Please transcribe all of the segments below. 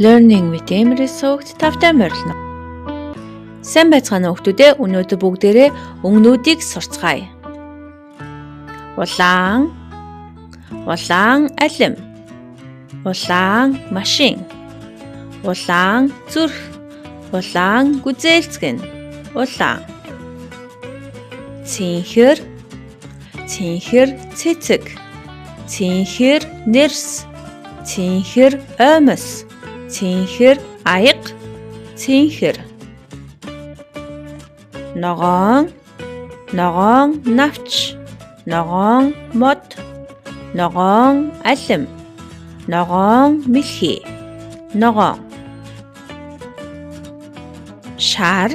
Learning with Emily суугт тавтай морилно. Сайн байцгаана уу хүүхдүүдээ, өнөөдөр бүгдээрээ өнгнүүдийг сурцгаая. Улаан, улаан алим, улаан машин, улаан зүрх, улаан гүзээлцгэн, улаан. Цэнхэр, цэнхэр цэцэг, цэнхэр нэрс, цэнхэр оймос, цэнхэр аяга, цэнхэр. Ногоон, ногоон навч, ногоон мод, ногоон алим, ногоон мэлхий, ногоон. Шар,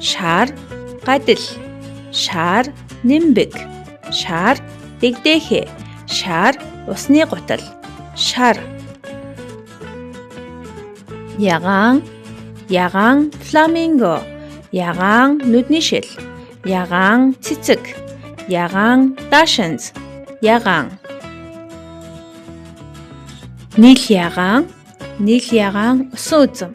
шар гадил, шар нимбэг, шар дэгдэхэ, шар усны гутал, шар. Ягаан, ягаан фламинго, ягаан нүдний шил, ягаан цэцэг, ягаан даашинз, ягаан. Нийл ягаан усан үзэм,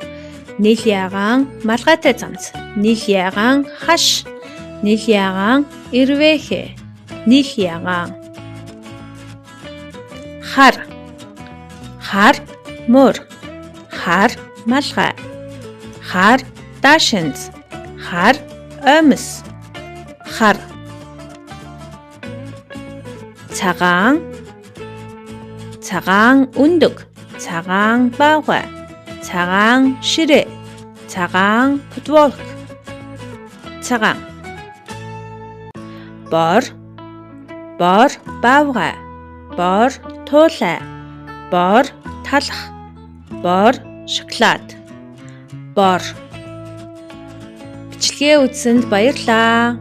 нийл ягаан малгайтай замц, нийл ягаан хаш, нийл ягаан ирвэхэ, нийл ягаан. Хар, хар мөр, хар малгай, хар даашинз, хар оймос, хар. Цагаан, цагаан өндөг, цагаан баавгай, цагаан ширээ, цагаан футболк, цагаан. Бор, бор баавгай, бор туулай, бор талах, бор шоколад, бор. Бичлэгээ үзсэнд баярлалаа.